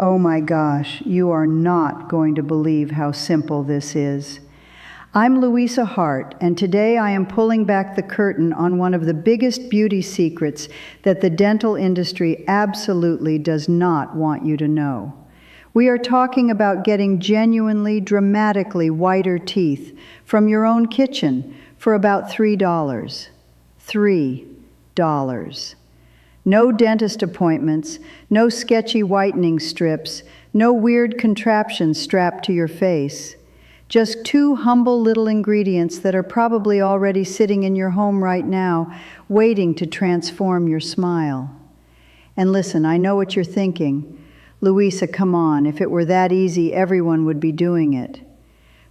Oh my gosh, you are not going to believe how simple this is. I'm Luisa Hart, and today I am pulling back the curtain on one of the biggest beauty secrets that the dental industry absolutely does not want you to know. We are talking about getting genuinely, dramatically whiter teeth from your own kitchen for about $3. $3. No dentist appointments, no sketchy whitening strips, no weird contraptions strapped to your face. Just two humble little ingredients that are probably already sitting in your home right now, waiting to transform your smile. And listen, I know what you're thinking. Luisa, come on, if it were that easy, everyone would be doing it.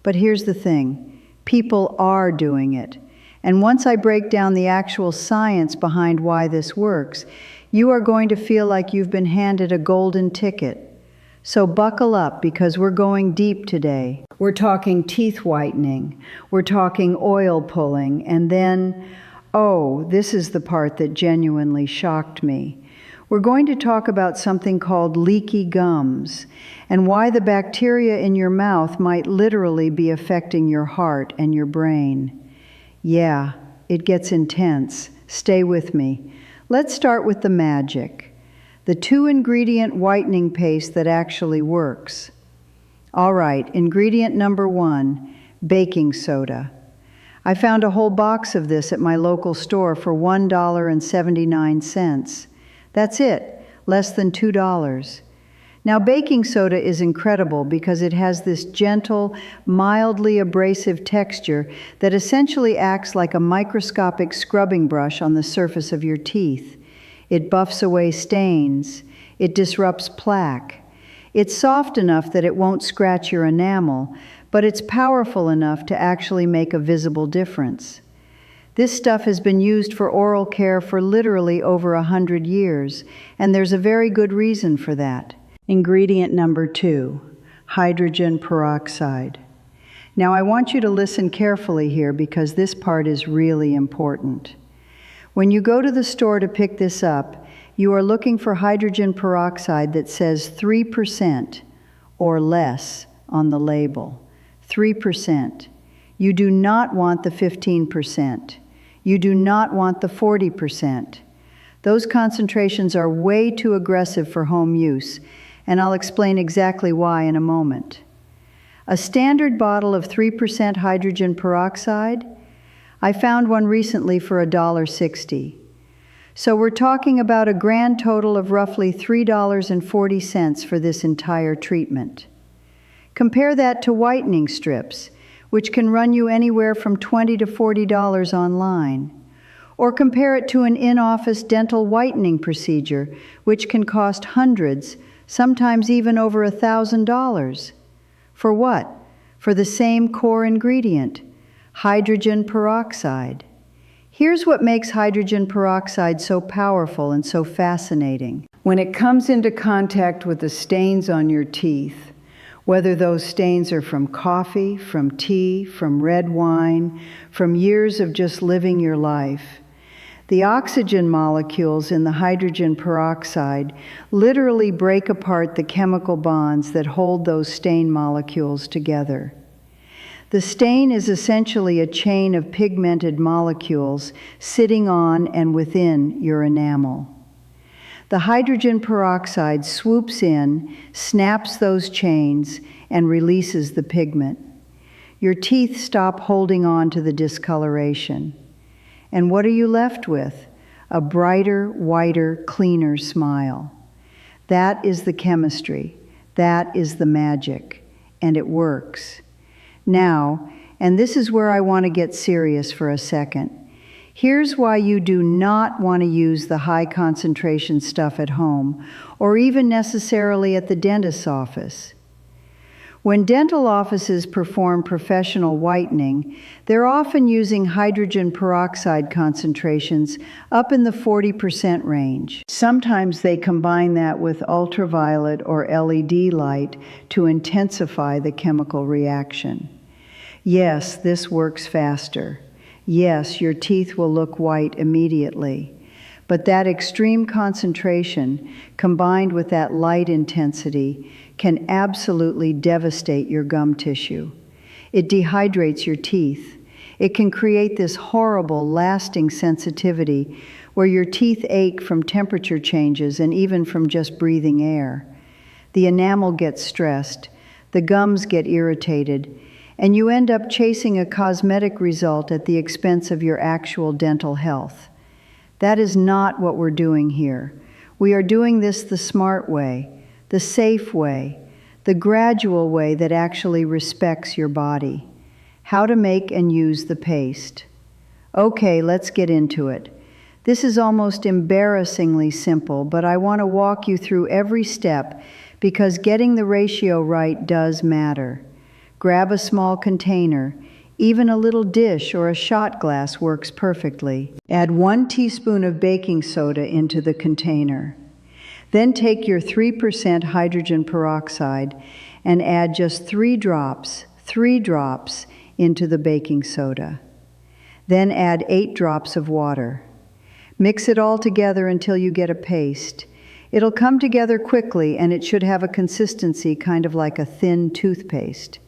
But here's the thing, people are doing it. And once I break down the actual science behind why this works, you are going to feel like you've been handed a golden ticket. So buckle up, because we're going deep today. We're talking teeth whitening, we're talking oil pulling, and then, oh, this is the part that genuinely shocked me. We're going to talk about something called leaky gums, and why the bacteria in your mouth might literally be affecting your heart and your brain. Yeah, it gets intense. Stay with me. Let's start with the magic. The 2-ingredient whitening paste that actually works. All right, ingredient number 1, baking soda. I found a whole box of this at my local store for $1.79. That's it, less than $2. Now, baking soda is incredible because it has this gentle, mildly abrasive texture that essentially acts like a microscopic scrubbing brush on the surface of your teeth. It buffs away stains. It disrupts plaque. It's soft enough that it won't scratch your enamel, but it's powerful enough to actually make a visible difference. This stuff has been used for oral care for literally over 100 years, and there's a very good reason for that. Ingredient number 2, hydrogen peroxide. Now I want you to listen carefully here because this part is really important. When you go to the store to pick this up, you are looking for hydrogen peroxide that says 3% or less on the label. 3%. You do not want the 15%. You do not want the 40%. Those concentrations are way too aggressive for home use, and I'll explain exactly why in a moment. A standard bottle of 3% hydrogen peroxide, I found one recently for $1.60. So we're talking about a grand total of roughly $3.40 for this entire treatment. Compare that to whitening strips, which can run you anywhere from $20 to $40 online. Or compare it to an in-office dental whitening procedure, which can cost hundreds, sometimes even over $1,000. For what? For the same core ingredient, hydrogen peroxide. Here's what makes hydrogen peroxide so powerful and so fascinating. When it comes into contact with the stains on your teeth, whether those stains are from coffee, from tea, from red wine, from years of just living your life, the oxygen molecules in the hydrogen peroxide literally break apart the chemical bonds that hold those stain molecules together. The stain is essentially a chain of pigmented molecules sitting on and within your enamel. The hydrogen peroxide swoops in, snaps those chains, and releases the pigment. Your teeth stop holding on to the discoloration. And what are you left with? A brighter, whiter, cleaner smile. That is the chemistry. That is the magic. And it works. Now, and this is where I want to get serious for a second. Here's why you do not want to use the high concentration stuff at home, or even necessarily at the dentist's office. When dental offices perform professional whitening, they're often using hydrogen peroxide concentrations up in the 40% range. Sometimes they combine that with ultraviolet or LED light to intensify the chemical reaction. Yes, this works faster. Yes, your teeth will look white immediately. But that extreme concentration, combined with that light intensity, can absolutely devastate your gum tissue. It dehydrates your teeth. It can create this horrible, lasting sensitivity where your teeth ache from temperature changes and even from just breathing air. The enamel gets stressed, the gums get irritated, and you end up chasing a cosmetic result at the expense of your actual dental health. That is not what we're doing here. We are doing this the smart way, the safe way, the gradual way that actually respects your body. How to make and use the paste. Okay, let's get into it. This is almost embarrassingly simple, but I want to walk you through every step because getting the ratio right does matter. Grab a small container. Even a little dish or a shot glass works perfectly. Add 1 teaspoon of baking soda into the container. Then take your 3% hydrogen peroxide and add just 3 drops into the baking soda. Then add 8 drops of water. Mix it all together until you get a paste. It'll come together quickly and it should have a consistency kind of like a thin toothpaste.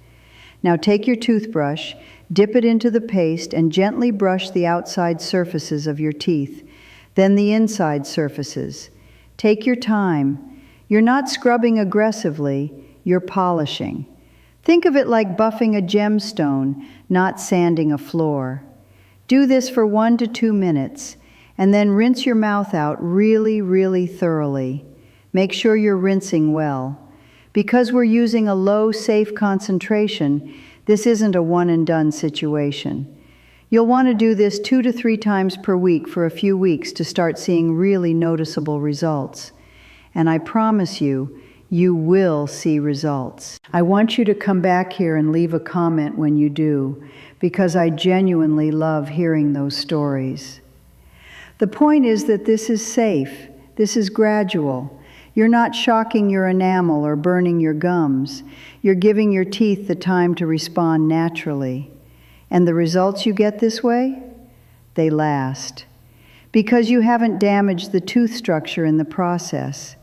Now take your toothbrush, dip it into the paste, and gently brush the outside surfaces of your teeth, then the inside surfaces. Take your time. You're not scrubbing aggressively, you're polishing. Think of it like buffing a gemstone, not sanding a floor. Do this for 1 to 2 minutes, and then rinse your mouth out really thoroughly. Make sure you're rinsing well. Because we're using a low, safe concentration, this isn't a one-and-done situation. You'll want to do this 2 to 3 times per week for a few weeks to start seeing really noticeable results. And I promise you, you will see results. I want you to come back here and leave a comment when you do, because I genuinely love hearing those stories. The point is that this is safe. This is gradual. You're not shocking your enamel or burning your gums. You're giving your teeth the time to respond naturally. And the results you get this way? They last. Because you haven't damaged the tooth structure in the process.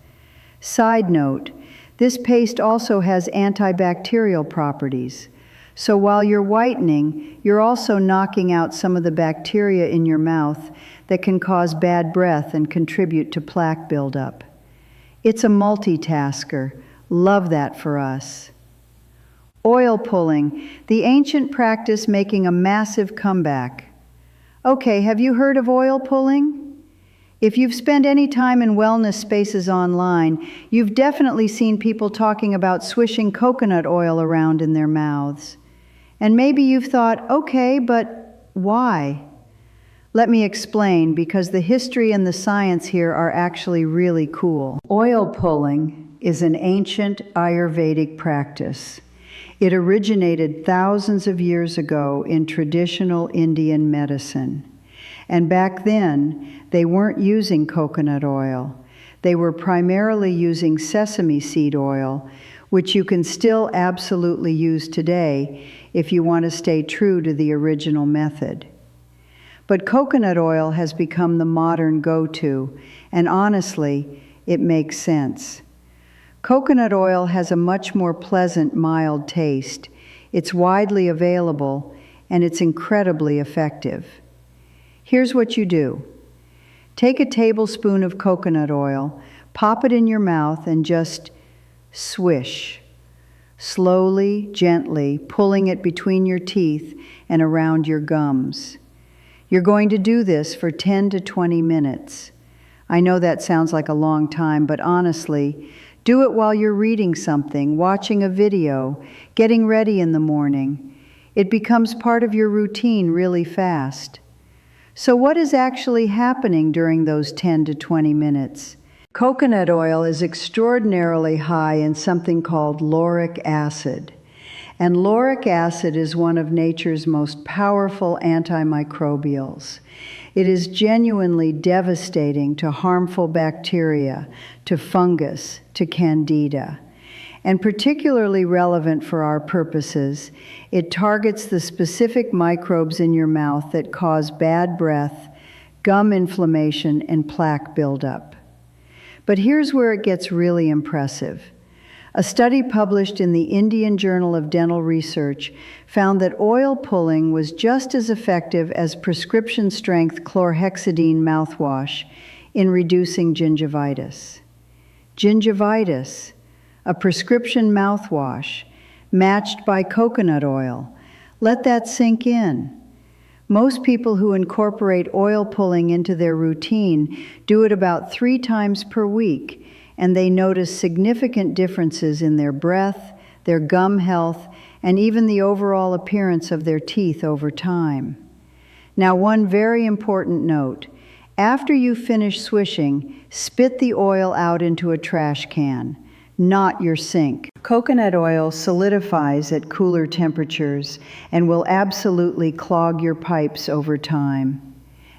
Side note, this paste also has antibacterial properties. So while you're whitening, you're also knocking out some of the bacteria in your mouth that can cause bad breath and contribute to plaque buildup. It's a multitasker. Love that for us. Oil pulling, the ancient practice making a massive comeback. Okay, have you heard of oil pulling? If you've spent any time in wellness spaces online, you've definitely seen people talking about swishing coconut oil around in their mouths. And maybe you've thought, okay, but why? Let me explain, because the history and the science here are actually really cool. Oil pulling is an ancient Ayurvedic practice. It originated thousands of years ago in traditional Indian medicine. And back then, they weren't using coconut oil. They were primarily using sesame seed oil, which you can still absolutely use today if you want to stay true to the original method. But coconut oil has become the modern go-to, and honestly, it makes sense. Coconut oil has a much more pleasant, mild taste. It's widely available, and it's incredibly effective. Here's what you do. Take a tablespoon of coconut oil, pop it in your mouth, and just swish. Slowly, gently, pulling it between your teeth and around your gums. You're going to do this for 10 to 20 minutes. I know that sounds like a long time, but honestly, do it while you're reading something, watching a video, getting ready in the morning. It becomes part of your routine really fast. So what is actually happening during those 10 to 20 minutes? Coconut oil is extraordinarily high in something called lauric acid. And lauric acid is one of nature's most powerful antimicrobials. It is genuinely devastating to harmful bacteria, to fungus, to candida. And particularly relevant for our purposes, it targets the specific microbes in your mouth that cause bad breath, gum inflammation, and plaque buildup. But here's where it gets really impressive. A study published in the Indian Journal of Dental Research found that oil pulling was just as effective as prescription-strength chlorhexidine mouthwash in reducing gingivitis. Gingivitis, a prescription mouthwash, matched by coconut oil. Let that sink in. Most people who incorporate oil pulling into their routine do it about 3 times per week, and they notice significant differences in their breath, their gum health, and even the overall appearance of their teeth over time. Now, one very important note. After you finish swishing, spit the oil out into a trash can, not your sink. Coconut oil solidifies at cooler temperatures and will absolutely clog your pipes over time.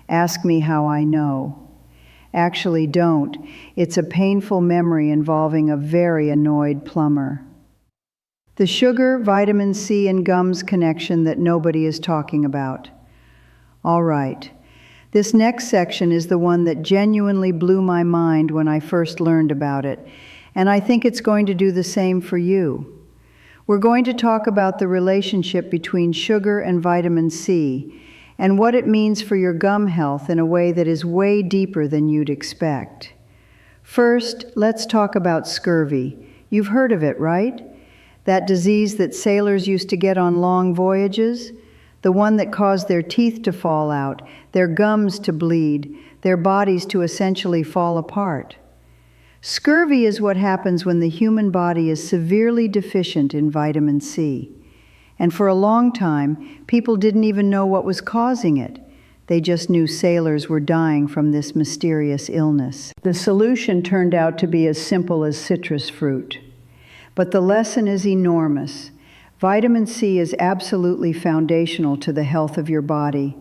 Ask me how I know. Actually, don't. It's a painful memory involving a very annoyed plumber. The sugar, vitamin C, and gums connection that nobody is talking about. All right. This next section is the one that genuinely blew my mind when I first learned about it, and I think it's going to do the same for you. We're going to talk about the relationship between sugar and vitamin C, and what it means for your gum health in a way that is way deeper than you'd expect. First, let's talk about scurvy. You've heard of it, right? That disease that sailors used to get on long voyages? The one that caused their teeth to fall out, their gums to bleed, their bodies to essentially fall apart. Scurvy is what happens when the human body is severely deficient in vitamin C. And for a long time, people didn't even know what was causing it. They just knew sailors were dying from this mysterious illness. The solution turned out to be as simple as citrus fruit. But the lesson is enormous. Vitamin C is absolutely foundational to the health of your body,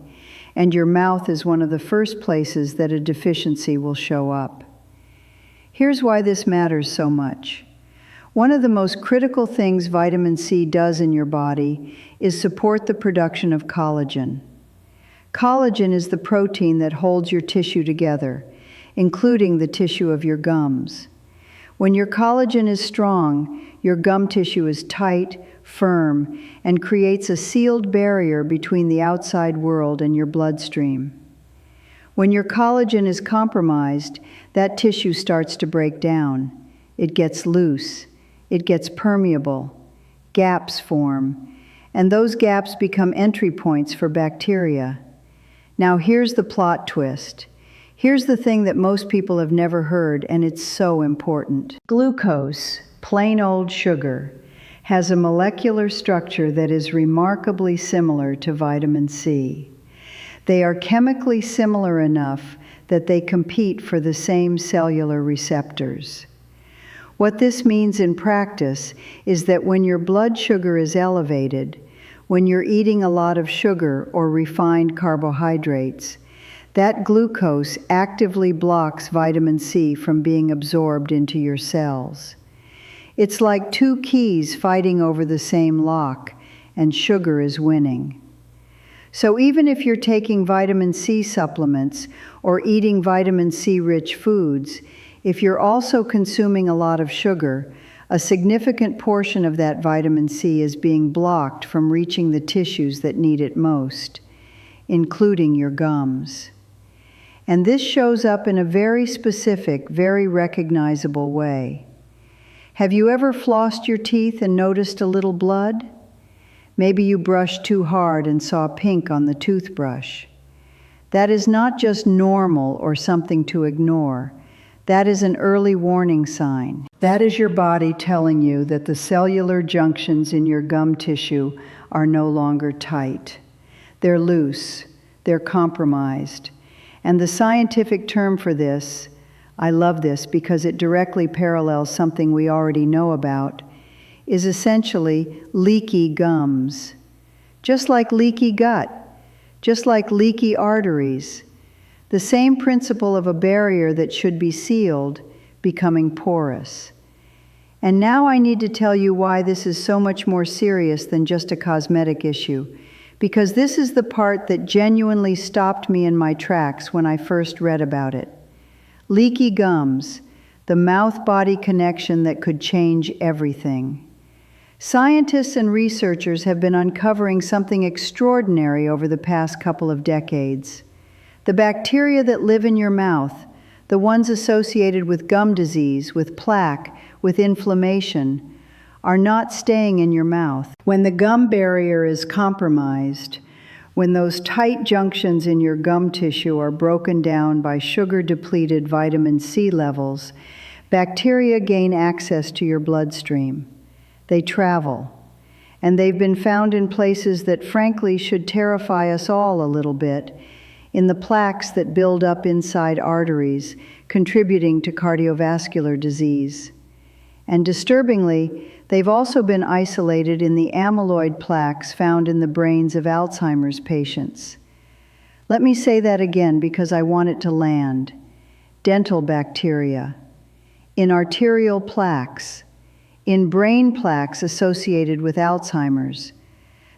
and your mouth is one of the first places that a deficiency will show up. Here's why this matters so much. One of the most critical things vitamin C does in your body is support the production of collagen. Collagen is the protein that holds your tissue together, including the tissue of your gums. When your collagen is strong, your gum tissue is tight, firm, and creates a sealed barrier between the outside world and your bloodstream. When your collagen is compromised, that tissue starts to break down. It gets loose. It gets permeable. Gaps form. And those gaps become entry points for bacteria. Now here's the plot twist. Here's the thing that most people have never heard, and it's so important. Glucose, plain old sugar, has a molecular structure that is remarkably similar to vitamin C. They are chemically similar enough that they compete for the same cellular receptors. What this means in practice is that when your blood sugar is elevated, when you're eating a lot of sugar or refined carbohydrates, that glucose actively blocks vitamin C from being absorbed into your cells. It's like 2 keys fighting over the same lock, and sugar is winning. So even if you're taking vitamin C supplements or eating vitamin C-rich foods, if you're also consuming a lot of sugar, a significant portion of that vitamin C is being blocked from reaching the tissues that need it most, including your gums. And this shows up in a very specific, very recognizable way. Have you ever flossed your teeth and noticed a little blood? Maybe you brushed too hard and saw pink on the toothbrush. That is not just normal or something to ignore. That is an early warning sign. That is your body telling you that the cellular junctions in your gum tissue are no longer tight. They're loose. They're compromised. And the scientific term for this, I love this because it directly parallels something we already know about, is essentially leaky gums. Just like leaky gut, just like leaky arteries. The same principle of a barrier that should be sealed becoming porous. And now I need to tell you why this is so much more serious than just a cosmetic issue, because this is the part that genuinely stopped me in my tracks when I first read about it. Leaky gums, the mouth-body connection that could change everything. Scientists and researchers have been uncovering something extraordinary over the past couple of decades. The bacteria that live in your mouth, the ones associated with gum disease, with plaque, with inflammation, are not staying in your mouth. When the gum barrier is compromised, when those tight junctions in your gum tissue are broken down by sugar-depleted vitamin C levels, bacteria gain access to your bloodstream. They travel, and they've been found in places that frankly should terrify us all a little bit, in the plaques that build up inside arteries, contributing to cardiovascular disease. And disturbingly, they've also been isolated in the amyloid plaques found in the brains of Alzheimer's patients. Let me say that again because I want it to land. Dental bacteria, in arterial plaques, in brain plaques associated with Alzheimer's.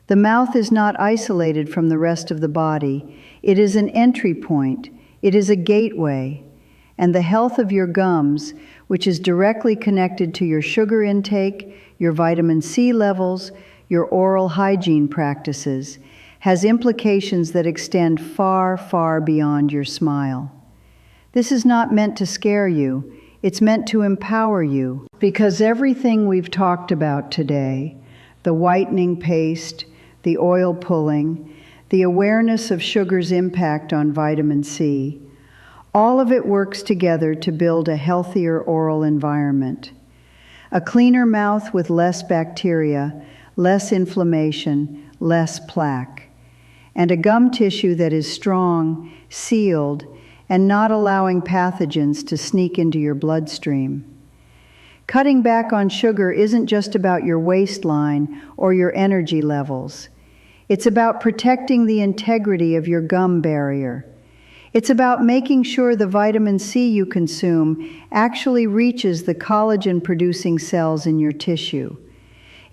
The mouth is not isolated from the rest of the body. It is an entry point. It is a gateway. And the health of your gums, which is directly connected to your sugar intake, your vitamin C levels, your oral hygiene practices, has implications that extend far, far beyond your smile. This is not meant to scare you. It's meant to empower you, because everything we've talked about today, the whitening paste, the oil pulling, the awareness of sugar's impact on vitamin C, all of it works together to build a healthier oral environment. A cleaner mouth with less bacteria, less inflammation, less plaque, and a gum tissue that is strong, sealed, and not allowing pathogens to sneak into your bloodstream. Cutting back on sugar isn't just about your waistline or your energy levels. It's about protecting the integrity of your gum barrier. It's about making sure the vitamin C you consume actually reaches the collagen-producing cells in your tissue.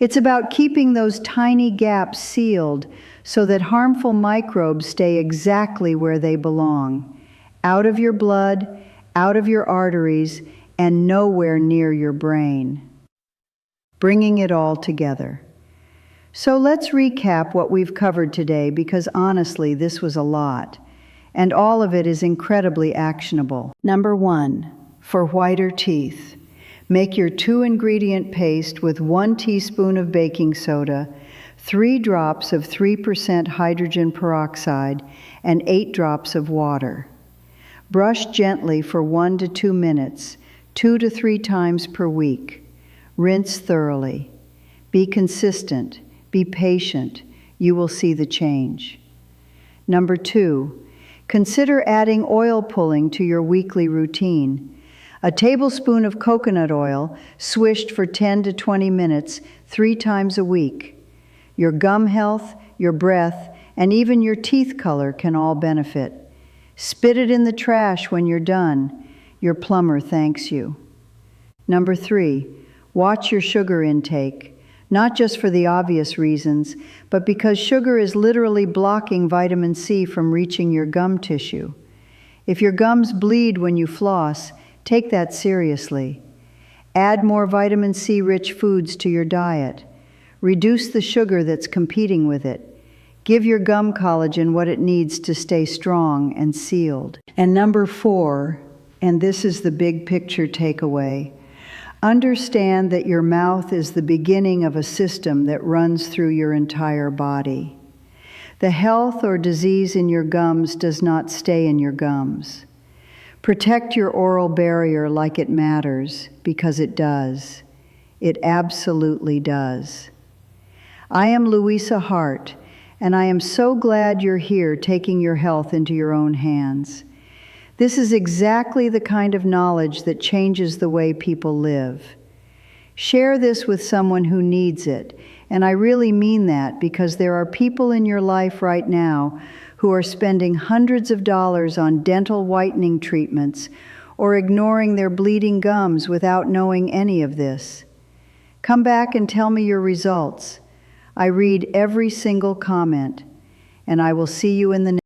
It's about keeping those tiny gaps sealed so that harmful microbes stay exactly where they belong, out of your blood, out of your arteries, and nowhere near your brain. Bringing it all together. So let's recap what we've covered today, because honestly, this was a lot, and all of it is incredibly actionable. Number 1, for whiter teeth, make your 2-ingredient paste with 1 teaspoon of baking soda, 3 drops of 3% hydrogen peroxide, and 8 drops of water. Brush gently for 1 to 2 minutes, 2 to 3 times per week. Rinse thoroughly. Be consistent. Be patient. You will see the change. Number 2, consider adding oil pulling to your weekly routine. A tablespoon of coconut oil swished for 10 to 20 minutes 3 times a week. Your gum health, your breath, and even your teeth color can all benefit. Spit it in the trash when you're done. Your plumber thanks you. Number 3, watch your sugar intake. Not just for the obvious reasons, but because sugar is literally blocking vitamin C from reaching your gum tissue. If your gums bleed when you floss, take that seriously. Add more vitamin C-rich foods to your diet. Reduce the sugar that's competing with it. Give your gum collagen what it needs to stay strong and sealed. And number 4, and this is the big picture takeaway, understand that your mouth is the beginning of a system that runs through your entire body. The health or disease in your gums does not stay in your gums. Protect your oral barrier like it matters, because it does. It absolutely does. I am Luisa Hart, and I am so glad you're here taking your health into your own hands. This is exactly the kind of knowledge that changes the way people live. Share this with someone who needs it, and I really mean that, because there are people in your life right now who are spending hundreds of dollars on dental whitening treatments or ignoring their bleeding gums without knowing any of this. Come back and tell me your results. I read every single comment. and I will see you in the